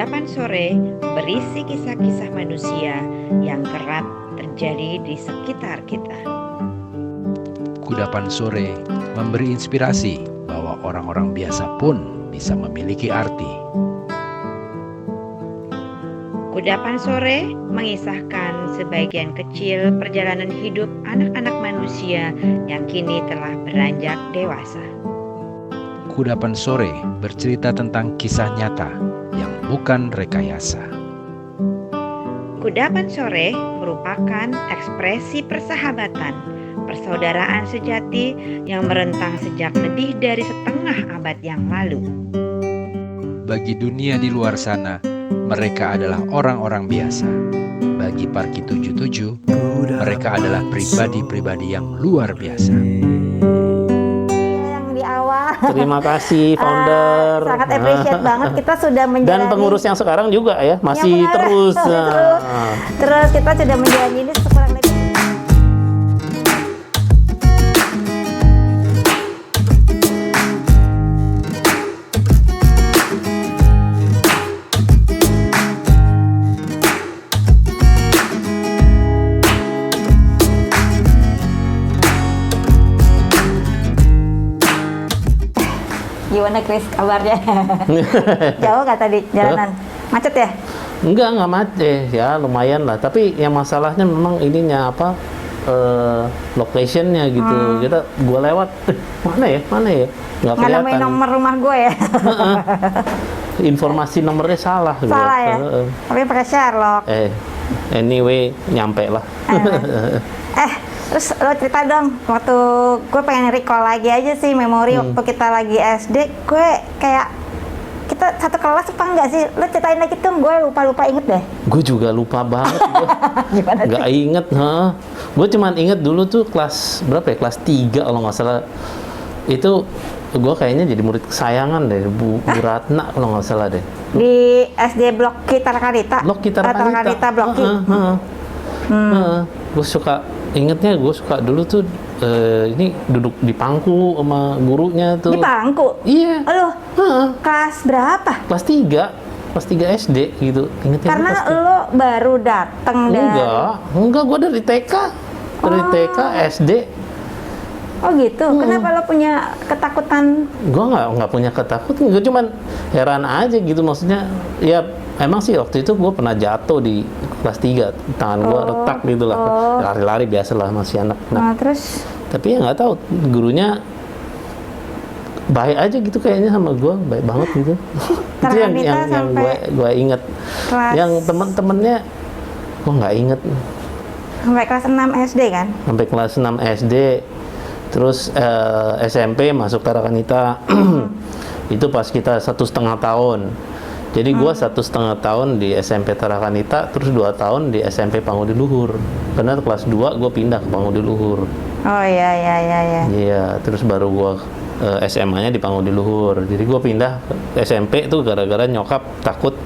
Kudapan sore berisi kisah-kisah manusia yang kerap terjadi di sekitar kita. Kudapan sore memberi inspirasi bahwa orang-orang biasa pun bisa memiliki arti. Kudapan sore mengisahkan sebagian kecil perjalanan hidup anak-anak manusia yang kini telah beranjak dewasa. Kudapan sore bercerita tentang kisah nyata yang bukan rekayasa. Kudapan sore merupakan ekspresi persahabatan, persaudaraan sejati yang merentang sejak lebih dari setengah abad yang lalu. Bagi dunia di luar sana, mereka adalah orang-orang biasa. Bagi Parki 77, mereka adalah pribadi-pribadi yang luar biasa. Yang di awal. Terima kasih founder. Sangat appreciate banget kita sudah menjalani. Dan pengurus yang sekarang juga ya masih Yang terus. Terus kita sudah menjalani ini kurang lebih. Gimana Chris kabarnya? Jauh gak tadi jalanan? Macet ya? Enggak macet ya lumayan lah. Tapi yang masalahnya memang ininya apa locationnya gitu. Gua lewat mana ya? Nggak Nggak nemuin kelihatan. nomor rumah gue ya? Informasi nomornya salah. Salah gua. ya? Tapi pakai Sherlock. Anyway nyampe lah. Terus lo cerita dong, waktu gue pengen recall lagi aja sih memori waktu kita lagi SD, gue kayak kita satu kelas apa enggak sih? Lo ceritain lagi dong, gue lupa inget deh. Gue juga lupa banget. Gimana Nggak sih? inget, gue cuman inget dulu tuh kelas berapa ya? Kelas 3 kalau nggak salah. Itu gue kayaknya jadi murid kesayangan deh, Bu Ratna kalau nggak salah deh. Di SD Blok Kita Rakanita. Blok Kita Rakanita Blok Ki. Gue suka ingetnya gue suka dulu tuh ini duduk di pangku sama gurunya tuh. Di bangku? Iya. Lo kelas berapa? Kelas 3 SD gitu. Ingetnya Karena gua kelas lo baru dateng 3. dari... Enggak, gue dari TK. Dari TK, SD. Oh gitu, kenapa lo punya ketakutan? Gue nggak punya ketakutan, gue cuman heran aja gitu, maksudnya ya emang sih waktu itu gue pernah jatuh di kelas 3, tangan gue retak gitu lah, lari-lari biasa lah masih anak. Nah, terus? Tapi ya nggak tahu, gurunya baik aja gitu kayaknya sama gue, baik banget gitu. Itu yang gue inget. Yang temen-temennya gue nggak inget. Sampai kelas 6 SD kan? Sampai kelas 6 SD. Terus SMP masuk Tarakanita. Itu pas kita 1,5 tahun. Jadi gua 1,5 tahun di SMP Tarakanita, terus 2 tahun di SMP Pangudi Luhur. Karena kelas 2 gua pindah ke Pangudi Luhur. Oh iya. Iya, terus baru gua SMA-nya di Pangudi Luhur. Jadi gua pindah ke SMP tuh gara-gara nyokap takut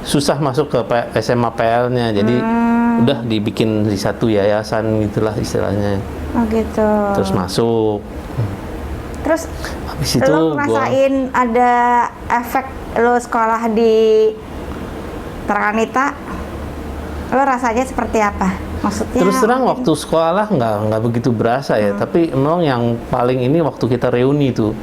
susah masuk ke SMA PL-nya. Jadi udah dibikin di satu yayasan gitulah istilahnya. Oh gitu. Terus masuk. Terus habis itu lo ngerasain ada efek lo sekolah di Tarakanita, lo rasanya seperti apa? Maksudnya? Terus terang waktu sekolah nggak begitu berasa ya, tapi memang yang paling ini waktu kita reuni tuh,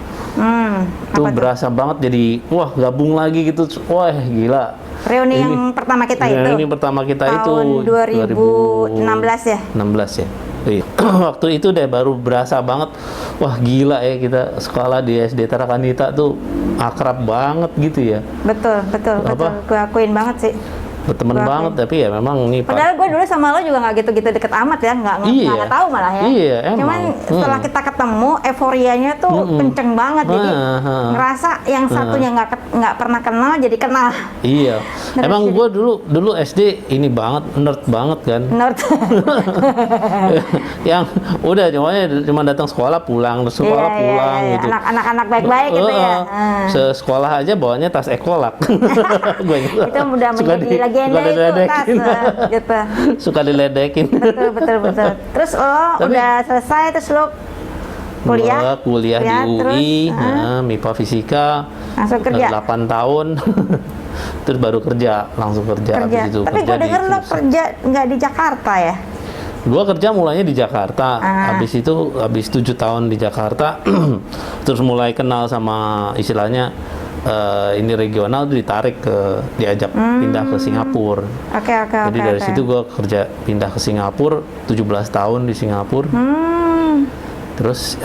tuh berasa banget jadi wah gabung lagi gitu, wah gila. Reuni yang pertama kita itu? Reuni pertama kita itu tahun 2016 ya? 16 ya. Iya. Waktu itu deh baru berasa banget, wah gila ya kita sekolah di SD Tarakanita tuh akrab banget gitu ya. Betul. Gue akuin banget sih. Berteman banget, tapi ya memang nih padahal gue dulu sama lo juga nggak gitu-gitu deket amat ya, nggak tahu malah ya. Iya, emang. Cuman setelah kita ketemu, euforianya tuh kenceng banget, jadi ngerasa yang satunya nggak pernah kenal jadi kenal. Iya, emang gue dulu SD ini banget, nerd banget kan. Nerd. Yang udah cuma datang sekolah pulang, sekolah pulang gitu. Anak-anak baik-baik gitu ya. Sekolah aja bawanya tas ekolak. Itu udah menjadi legenda itu tas gitu. Suka diledekin. Betul. Terus lo udah selesai, terus lo kuliah di UI, terus, MIPA Fisika, langsung kerja 8 tahun. terus baru langsung kerja. Kerja. Habis itu Tapi kerja gue denger lo terus. kerja nggak di Jakarta ya? Gua kerja mulainya di Jakarta, Ah. habis 7 tahun di Jakarta, terus mulai kenal sama istilahnya ini regional, ditarik diajak pindah ke Singapura. Oke. Jadi dari situ gua kerja pindah ke Singapura, 17 tahun di Singapura. Terus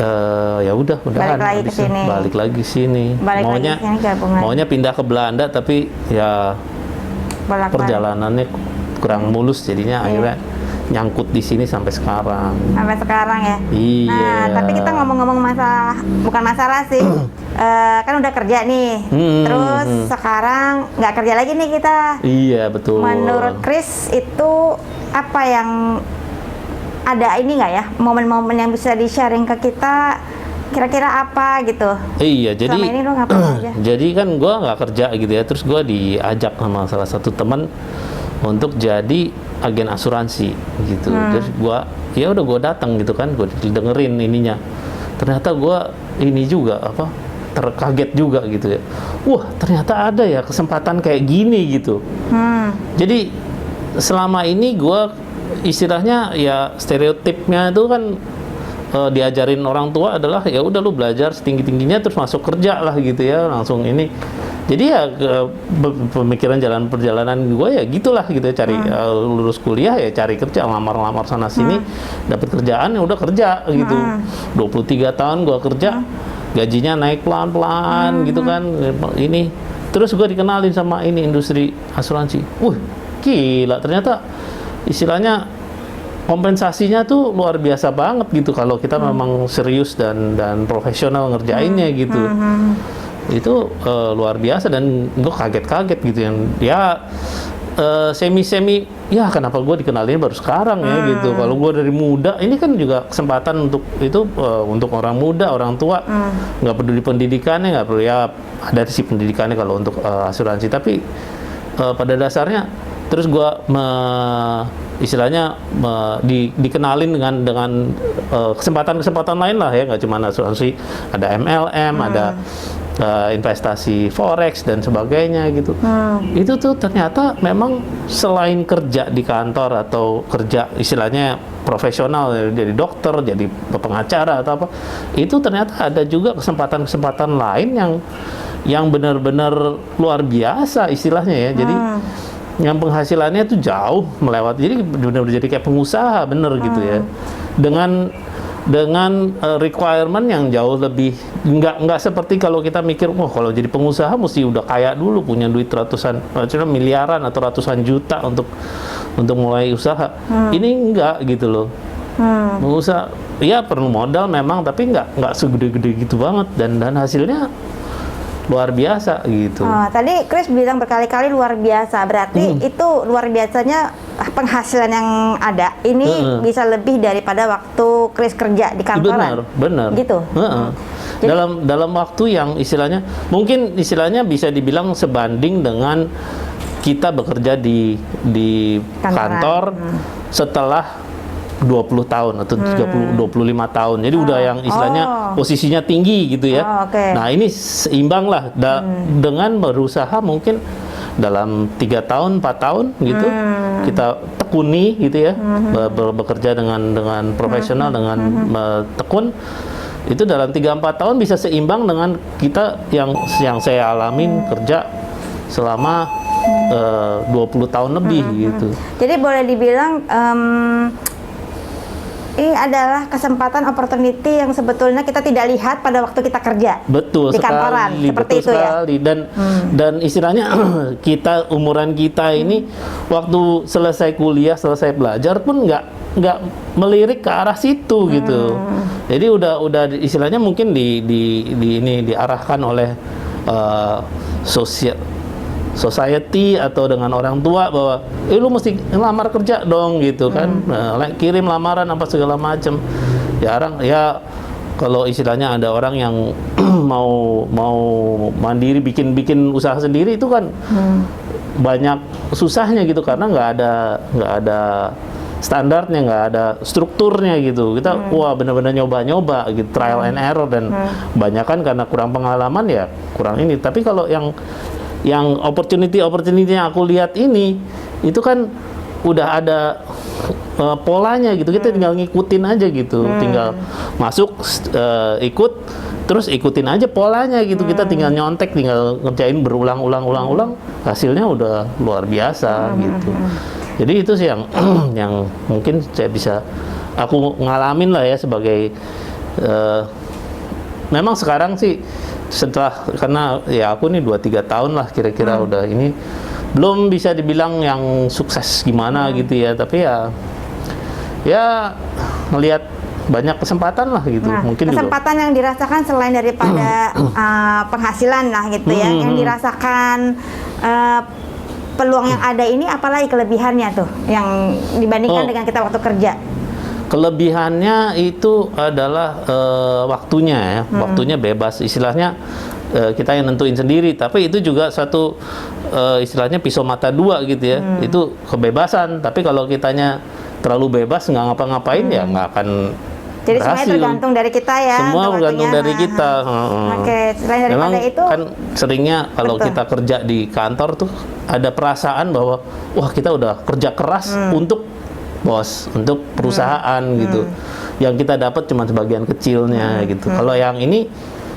ya udahan Balik lagi ke habis itu sini. balik lagi sini. Balik lagi maunya ke sini gabungan. maunya pindah ke Belanda, tapi ya Bolak-balik. perjalanannya kurang mulus, jadinya Iya. akhirnya nyangkut di sini sampai sekarang. Sampai sekarang ya. Iya. Nah, tapi kita ngomong-ngomong bukan masalah sih. Kan udah kerja nih. Terus sekarang nggak kerja lagi nih kita. Iya, betul. Menurut Chris itu apa yang ada ini nggak ya? Momen-momen yang bisa di-sharing ke kita kira-kira apa gitu? Iya, jadi Selama ini lo ngapain aja? jadi kan gua nggak kerja gitu ya, terus gua diajak sama salah satu teman untuk jadi agen asuransi gitu. Terus gua datang gitu kan, gua dengerin ininya. Ternyata gua ini juga terkaget juga gitu ya. Wah, ternyata ada ya kesempatan kayak gini gitu. Jadi selama ini gua istilahnya ya stereotipnya itu kan diajarin orang tua adalah ya udah lu belajar setinggi-tingginya terus masuk kerja lah gitu ya, langsung ini. Jadi ya pemikiran perjalanan gue ya gitulah gitu ya, cari lulus kuliah ya cari kerja, lamar-lamar sana sini, dapat kerjaan ya udah kerja gitu. 23 tahun gue kerja, gajinya naik pelan-pelan gitu kan, ini. Terus gue dikenalin sama ini industri asuransi. Gila, ternyata istilahnya kompensasinya tuh luar biasa banget gitu kalau kita memang serius dan profesional ngerjainnya gitu. Itu luar biasa dan gue kaget-kaget gitu ya semi-semi ya kenapa gue dikenalin baru sekarang ya gitu. Kalau gue dari muda ini kan juga kesempatan untuk itu untuk orang muda, orang tua nggak peduli pendidikannya, nggak perlu ya ada sih pendidikannya kalau untuk asuransi, tapi pada dasarnya terus gue istilahnya dikenalin dengan kesempatan-kesempatan lain lah ya, nggak cuma asuransi, ada MLM, ada investasi forex dan sebagainya gitu. Itu tuh ternyata memang selain kerja di kantor atau kerja istilahnya profesional, jadi dokter, jadi pengacara atau apa, itu ternyata ada juga kesempatan-kesempatan lain yang benar-benar luar biasa istilahnya ya. Jadi yang penghasilannya tuh jauh melewati, jadi benar-benar jadi kayak pengusaha bener gitu ya, dengan requirement yang jauh lebih nggak seperti kalau kita mikir kalau jadi pengusaha mesti udah kaya dulu, punya duit miliaran atau ratusan juta untuk mulai usaha. Ini enggak gitu loh. Pengusaha ya perlu modal memang, tapi nggak segede-gede gitu banget, dan hasilnya luar biasa gitu. Tadi Chris bilang berkali-kali luar biasa, berarti itu luar biasanya penghasilan yang ada ini bisa lebih daripada waktu Chris kerja di kantoran. Benar. Gitu. Jadi, dalam waktu yang istilahnya mungkin bisa dibilang sebanding dengan kita bekerja di kantor setelah 20 tahun atau 25 tahun. Jadi udah yang istilahnya posisinya tinggi gitu ya. Nah, ini seimbang lah dengan berusaha mungkin dalam 3 tahun, 4 tahun gitu. Kita tekuni gitu ya. Bekerja dengan profesional, dengan tekun. Itu dalam 3-4 tahun bisa seimbang dengan kita yang saya alamin kerja selama 20 tahun lebih gitu. Jadi boleh dibilang ini adalah kesempatan opportunity yang sebetulnya kita tidak lihat pada waktu kita kerja. Betul di kantoran, sekali, seperti betul itu sekali. ya. Dan istilahnya umuran kita ini waktu selesai kuliah, selesai belajar pun nggak melirik ke arah situ gitu. Jadi udah istilahnya mungkin diarahkan oleh society atau dengan orang tua bahwa lu mesti ngelamar kerja dong gitu kan, kirim lamaran apa segala macam. Ya kalau istilahnya ada orang yang mau mandiri bikin usaha sendiri itu kan banyak susahnya gitu, karena nggak ada standarnya, nggak ada strukturnya gitu. Kita benar-benar nyoba gitu, trial and error, dan banyak kan karena kurang pengalaman ya kurang ini. Tapi kalau yang yang opportunity yang aku lihat ini itu kan udah ada polanya gitu, kita tinggal ngikutin aja gitu, tinggal masuk ikut, terus ikutin aja polanya gitu, kita tinggal nyontek, tinggal ngerjain berulang-ulang, hasilnya udah luar biasa gitu. Jadi itu sih yang yang mungkin saya bisa aku ngalamin lah ya sebagai memang sekarang sih setelah, karena ya aku nih 2-3 tahun lah kira-kira udah ini, belum bisa dibilang yang sukses gimana gitu ya, tapi ya ngelihat banyak kesempatan lah gitu. Nah, mungkin kesempatan juga yang dirasakan selain daripada penghasilan lah gitu ya, yang dirasakan peluang yang ada ini, apalagi kelebihannya tuh yang dibandingkan dengan kita waktu kerja? Kelebihannya itu adalah waktunya ya, waktunya bebas istilahnya. Kita yang nentuin sendiri, tapi itu juga satu istilahnya pisau mata dua gitu ya. Itu kebebasan, tapi kalau kitanya terlalu bebas nggak ngapa-ngapain ya nggak akan jadi berhasil. semuanya tergantung dari kita ya. Semua tergantung dari kita. Oke, selain daripada Memang itu kan seringnya kalau betul, kita kerja di kantor tuh ada perasaan bahwa wah kita udah kerja keras untuk bos, untuk perusahaan gitu. Yang kita dapat cuma sebagian kecilnya gitu. Kalau yang ini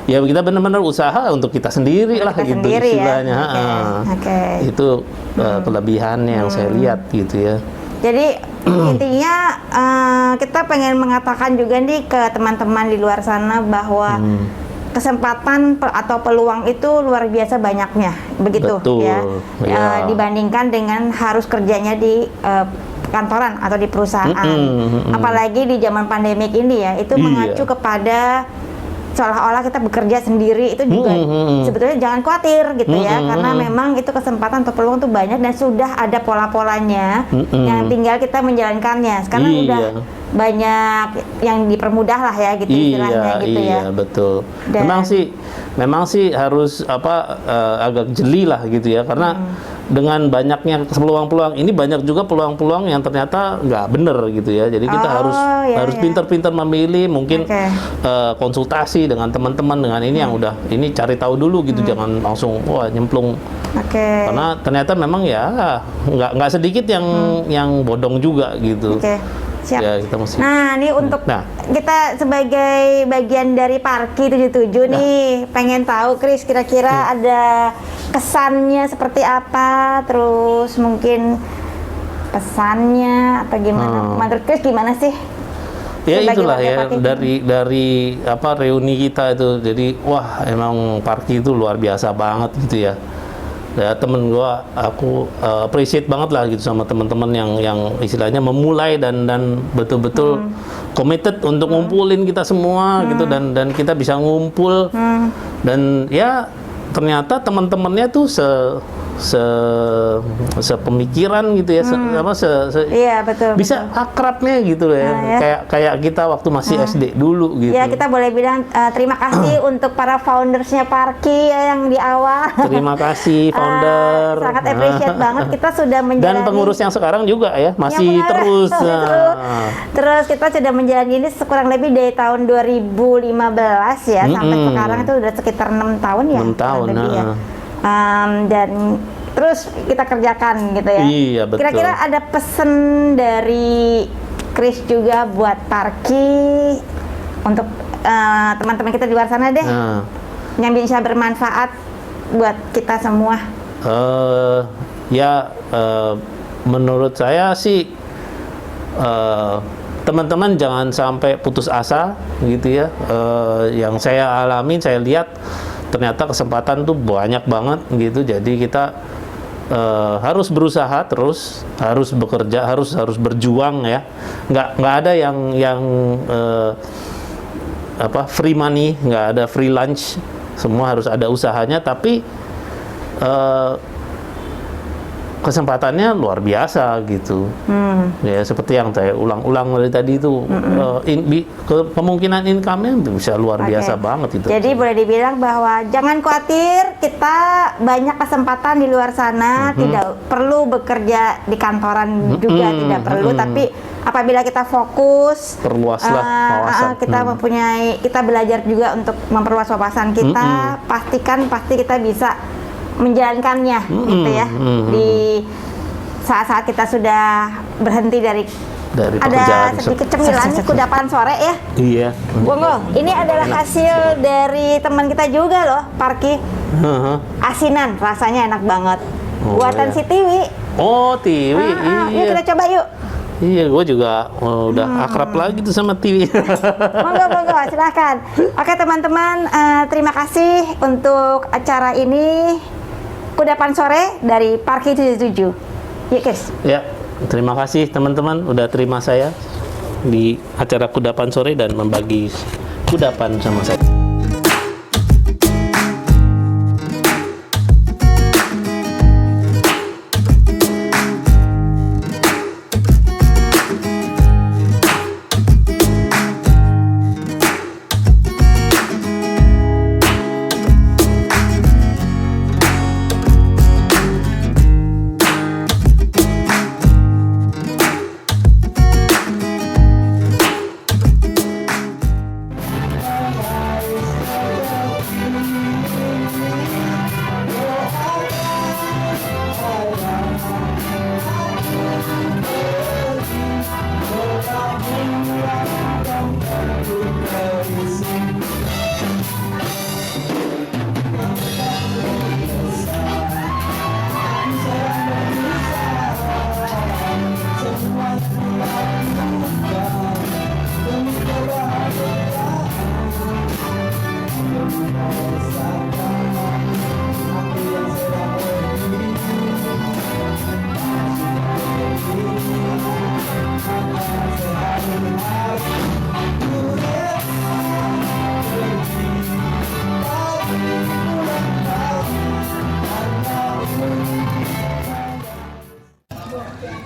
ya kita benar-benar usaha untuk kita sendiri lah kita gitu sendiri istilahnya. ya. Oke. Itu kelebihannya yang saya lihat gitu ya. Jadi intinya kita pengen mengatakan juga nih ke teman-teman di luar sana bahwa kesempatan atau peluang itu luar biasa banyaknya, begitu. Betul, ya. Dibandingkan dengan harus kerjanya di kantoran atau di perusahaan. Apalagi di zaman pandemik ini ya, itu mengacu kepada seolah-olah kita bekerja sendiri. Itu juga sebetulnya jangan khawatir gitu ya, karena memang itu kesempatan atau peluang tuh banyak dan sudah ada pola-polanya yang tinggal kita menjalankannya. Sekarang udah banyak yang dipermudah lah ya gitu istilahnya gitu ya. Iya, betul. Dan Memang sih harus agak jeli lah gitu ya, karena dengan banyaknya peluang-peluang ini banyak juga peluang-peluang yang ternyata nggak bener gitu ya. Jadi kita harus pintar-pintar memilih, mungkin konsultasi dengan teman-teman dengan ini yang udah ini cari tahu dulu gitu, jangan langsung wah nyemplung. Karena ternyata memang ya nggak sedikit yang bodong juga gitu. Siap. Ya, kita mesti. Nah, ini untuk kita sebagai bagian dari Parki 77 nih, pengen tahu Kris kira-kira ada kesannya seperti apa, terus mungkin pesannya atau gimana? Menurut Kris gimana sih? Ya sebagai itulah ya Parki? dari apa reuni kita itu, jadi wah emang Parki itu luar biasa banget gitu ya. Ya temen gua, aku appreciate banget lah gitu sama teman-teman yang istilahnya memulai dan betul-betul committed untuk ngumpulin kita semua gitu, dan kita bisa ngumpul dan ya ternyata teman-temannya tuh sepemikiran gitu ya, iya betul, bisa akrabnya gitu ya, kayak kita waktu masih SD dulu gitu. Ya kita boleh bilang terima kasih untuk para foundersnya Parki ya, yang di awal. Terima kasih founder. Sangat appreciate banget kita sudah menjalani. Dan pengurus yang sekarang juga ya masih terus. Terus kita sudah menjalani ini kurang lebih dari tahun 2015 ya sampai sekarang itu udah sekitar 6 tahun ya. 6 tahun. Ya. Dan terus kita kerjakan gitu ya. Iya, betul. Kira-kira ada pesan dari Kris juga buat Parki untuk teman-teman kita di luar sana deh, yang bisa bermanfaat buat kita semua. Menurut saya sih teman-teman jangan sampai putus asa gitu ya. Yang saya alamin, saya lihat ternyata kesempatan tuh banyak banget gitu. Jadi kita harus berusaha terus, harus bekerja, harus berjuang ya. Nggak ada yang free money, nggak ada free lunch. Semua harus ada usahanya, tapi kesempatannya luar biasa gitu. Ya seperti yang saya ulang-ulang dari tadi itu, kemungkinan income-nya bisa luar biasa banget itu. Jadi boleh dibilang bahwa jangan khawatir, kita banyak kesempatan di luar sana, tidak perlu bekerja di kantoran juga, tidak perlu, tapi apabila kita fokus, perluaslah wawasan. Kita belajar juga untuk memperluas wawasan kita, pasti kita bisa menjalankannya gitu ya. Di saat-saat kita sudah berhenti dari ada pekerjaan. sedikit cemilan nih kudapan sore ya. Iya. Bongo, ini adalah hasil dari teman kita juga loh, Parki. Asinan, rasanya enak banget. Buatan iya. si Tiwi. Oh, Tiwi. Yuk Iya. kita coba yuk. Iya, gue juga udah akrab lagi tuh sama Tiwi. Monggo, silahkan. Oke teman-teman, terima kasih untuk acara ini Kudapan Sore dari Parki 77. Yuk Chris. Ya, terima kasih teman-teman udah terima saya di acara Kudapan Sore dan membagi kudapan sama saya.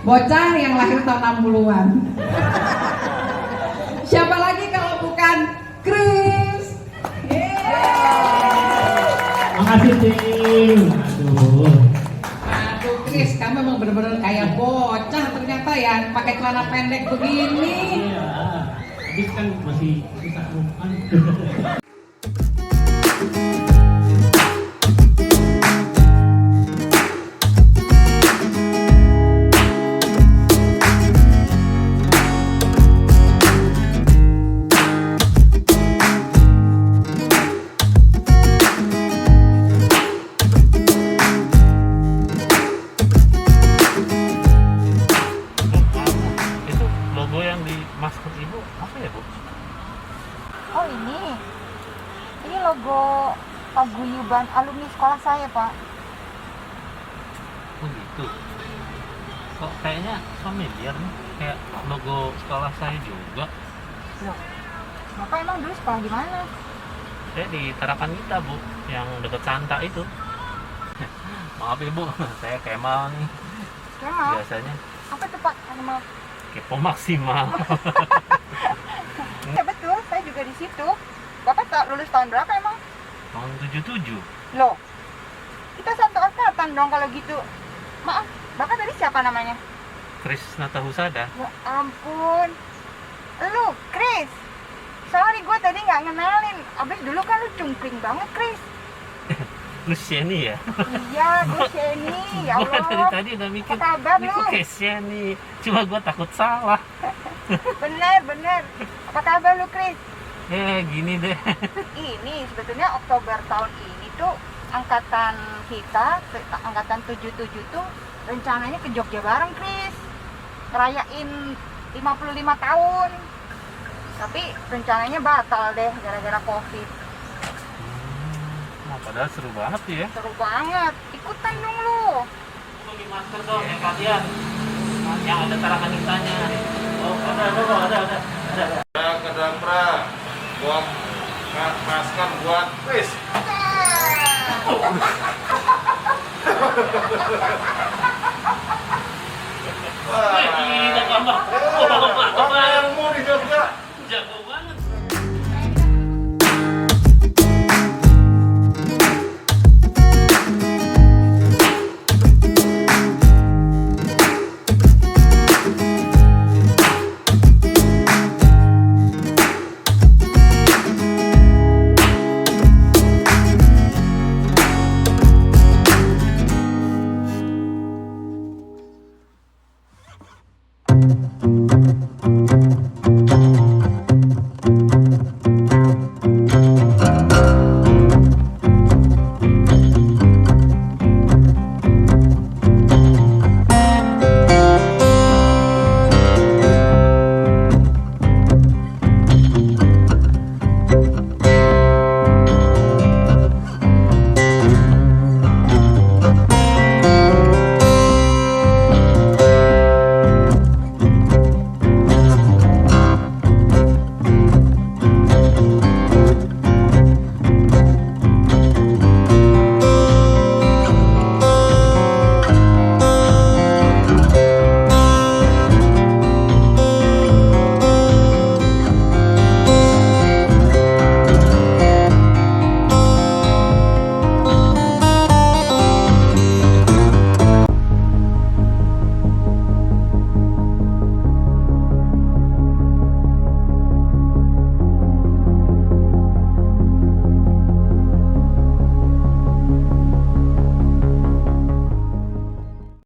Bocah yang lahir tahun 60-an. Siapa lagi kalau bukan Chris? Makasih, Cing. Aduh Chris, kamu emang bener-bener kayak bocah ternyata ya, pakai celana pendek begini. Iya, habis kan masih bisa rumah. Itu logo yang di masker ibu apa ya, Bu? Oh ini logo paguyuban alumni sekolah saya Pak. Oh gitu. Kok kayaknya familiar nih, kayak logo sekolah saya juga. Loh, Bapak emang dulu sekolah di mana? Saya di Tarakan kita, Bu, yang deket Santa itu. Maaf Ibu, saya Kemal nih Kemal? biasanya. Apa tuh Pak? Kemal? Kepo maksimal. Ya betul, saya juga di situ. Bapak lulus tahun berapa emang? Tahun 77. Loh, kita satu angkatan dong kalau gitu. Maaf, Bapak tadi siapa namanya? Chris Nata Husada. Ya ampun. Lu, Chris. Sorry, gue tadi nggak ngenalin. Abis dulu kan lu cungkring banget, Chris. Lu Sheni ya? Iya, gue Sheni. Ya Gua dari Allah. tadi udah mikir, Apa kabar ini lu? kok kayak Sheni. Cuma gua takut salah. Bener. Apa kabar lu, Chris? Gini deh. Ini sebetulnya Oktober tahun ini tuh angkatan kita, angkatan 77 tuh rencananya ke Jogja bareng, Chris. Ngerayain 55 tahun. Tapi rencananya batal deh gara-gara Covid. Nah, padahal seru banget tuh ya. Seru banget. Ikutan dong lu. Bagi masker dong yang kalian. Yang ada tarakanitanya. Oh, ada. Kedapra buat masker buat Chris. Wih, gila tambah.